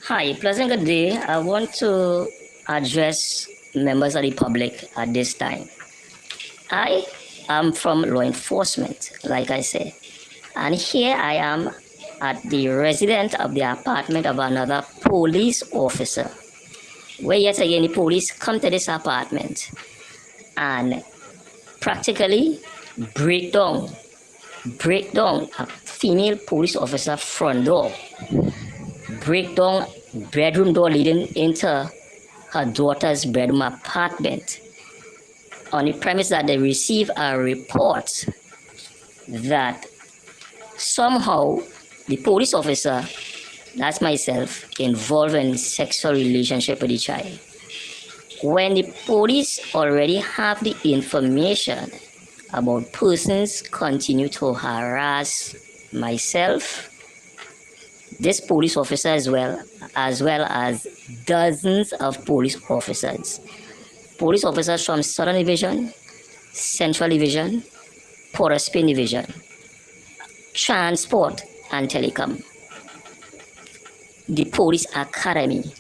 Hi, pleasant good day. I want to address members of the public at this time. I am from law enforcement, like I say, and here I am at the residence of the apartment of another police officer, where yet again the police come to this apartment and practically break down, break down a female police officer front door, break down bedroom door leading into her daughter's bedroom apartment on the premise that they receive a report that somehow the police officer, that's myself, involved in sexual relationship with the child. When the police already have the information about persons continue to harass myself, this police officer as well as dozens of police officers from Southern Division, Central Division, Port of Spain Division, Transport and Telecom, the Police Academy,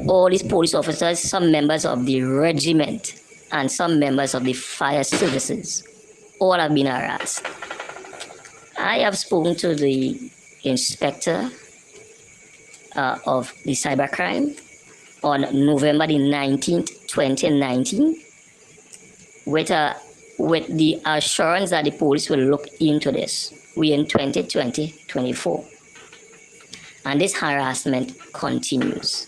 all these police officers, some members of the regiment, and some members of the fire services, all have been harassed. I have spoken to the inspector of the cybercrime on November the 19th, 2019, with the assurance that the police will look into this. We in 2024, and this harassment continues.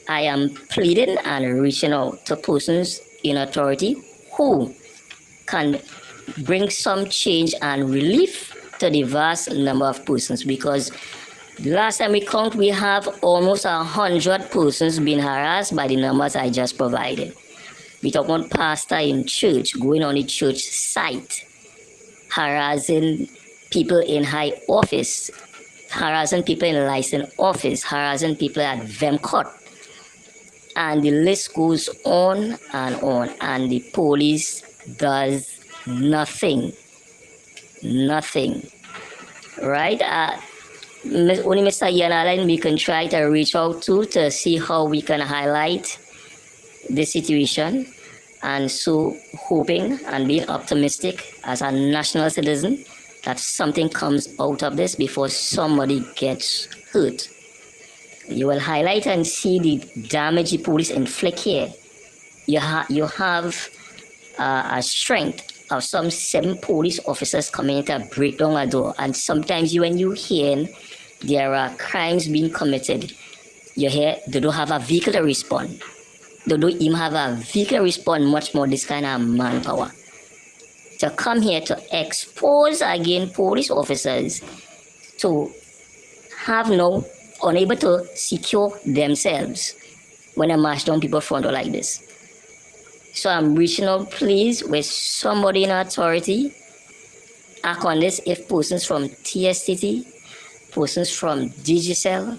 I am pleading and reaching out to persons in authority who can bring some change and relief to the vast number of persons, because last time we count, we have almost 100 persons being harassed by the numbers I just provided. We talk about pastor in church, going on the church site, harassing people in high office, harassing people in license office, harassing people at VEMCOT. And the list goes on, and the police does nothing. Nothing. Right? Only Mr. I.A.N. Alleyne we can try to reach out to see how we can highlight the situation, and so hoping and being optimistic as a national citizen that something comes out of this before somebody gets hurt. You will highlight and see the damage the police inflict here. You have a strength of some 7 police officers coming to break down a door, and sometimes when you hear there are crimes being committed, you hear they don't have a vehicle to respond. They don't even have a vehicle to respond, much more this kind of manpower. To come here to expose again police officers to have no unable to secure themselves when I march down people front door like this. So I'm reaching out, please, with somebody in authority, act on this. If persons from TSTT, persons from Digicel,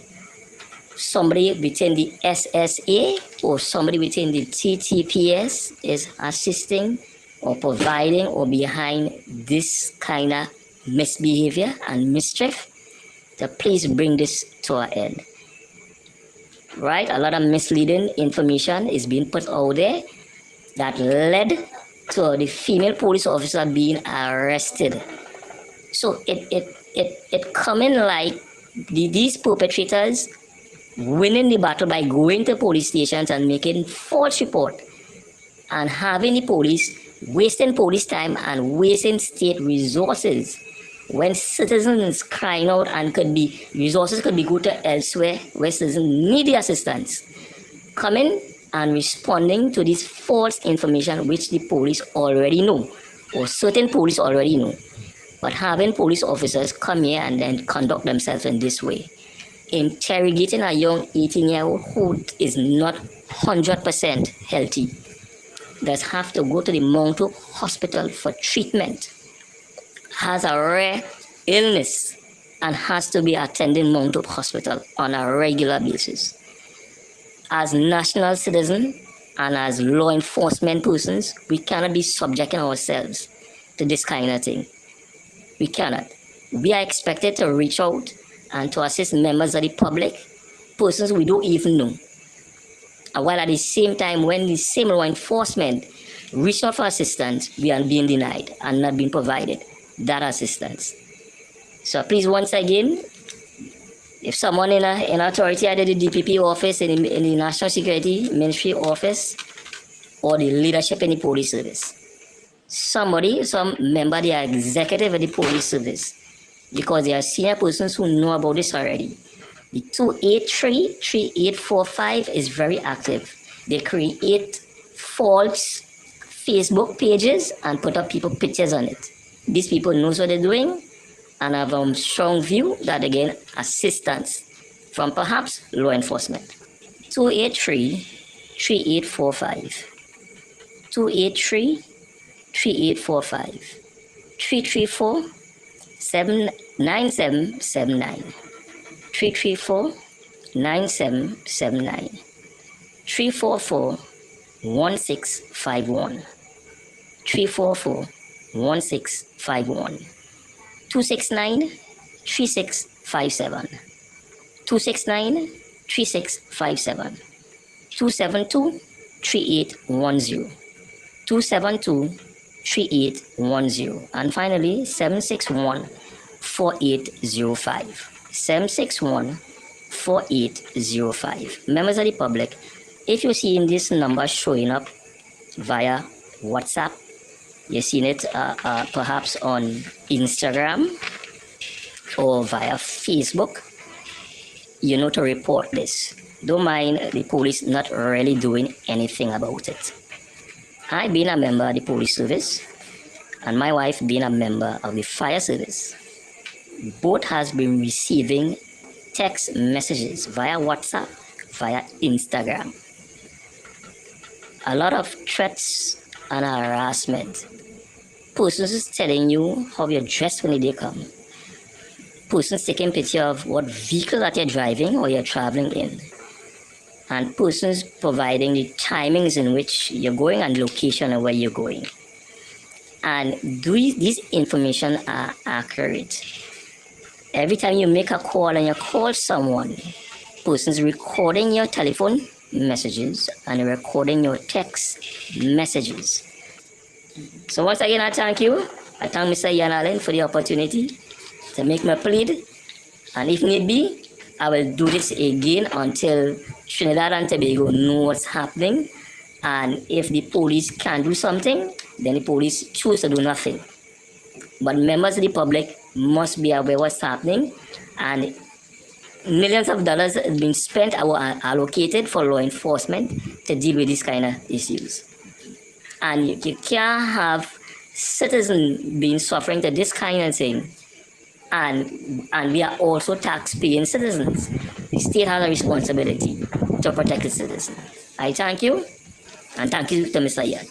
somebody within the SSA or somebody within the TTPS is assisting or providing or behind this kind of misbehavior and mischief, to please bring this to an end. Right? A lot of misleading information is being put out there that led to the female police officer being arrested. So it coming like these perpetrators winning the battle by going to police stations and making false report and having the police wasting police time and wasting state resources when citizens crying out, and resources could be go to elsewhere where citizens need the assistance. Coming and responding to this false information which the police already know, or certain police already know. But having police officers come here and then conduct themselves in this way, interrogating a young 18-year-old who is not 100% healthy, does have to go to the Mount Hope Hospital for treatment, has a rare illness, and has to be attending Mount Hope Hospital on a regular basis. As national citizens and as law enforcement persons, we cannot be subjecting ourselves to this kind of thing. We cannot. We are expected to reach out and to assist members of the public persons we don't even know. And while at the same time, when the same law enforcement reach out for assistance, we are being denied and not being provided that assistance. So please, once again, if someone in an authority, either the DPP office, in the National Security Ministry office, or the leadership in the police service, some member, the executive of the police service, because there are senior persons who know about this already. The 283-3845 is very active. They create false Facebook pages and put up people pictures on it. These people knows what they're doing and have a strong view that they gain assistance from perhaps law enforcement. 283-3845. 283-3845. 334-9779. 334-9779. 344-1651. 344-1651. 269-3657. 269-3657. 272-3810. 272-3810. And finally, 761-4805. 761-4805. Members of the public, if you're seeing this number showing up via WhatsApp, you're seeing it perhaps on Instagram or via Facebook, you know to report this. Don't mind the police not really doing anything about it. I being a member of the police service and my wife being a member of the fire service, both has been receiving text messages via WhatsApp, via Instagram. A lot of threats and harassment. Persons is telling you how you're dressed when they come. Persons taking picture of what vehicle that you're driving or you're traveling in. And persons providing the timings in which you're going and location of where you're going. And these information are accurate. Every time you make a call and you call someone, persons recording your telephone messages and recording your text messages. So once again, I thank you. I thank Mr. Alleyne for the opportunity to make my plea. And if need be, I will do this again until Trinidad and Tobago know what's happening. And if the police can't do something, then the police choose to do nothing. But members of the public must be aware what's happening, and millions of dollars have been spent or allocated for law enforcement to deal with these kind of issues. And you can't have citizens being suffering to this kind of thing, and we are also tax-paying citizens. The state has a responsibility to protect its citizens. I thank you, and thank you to Mr. Yan.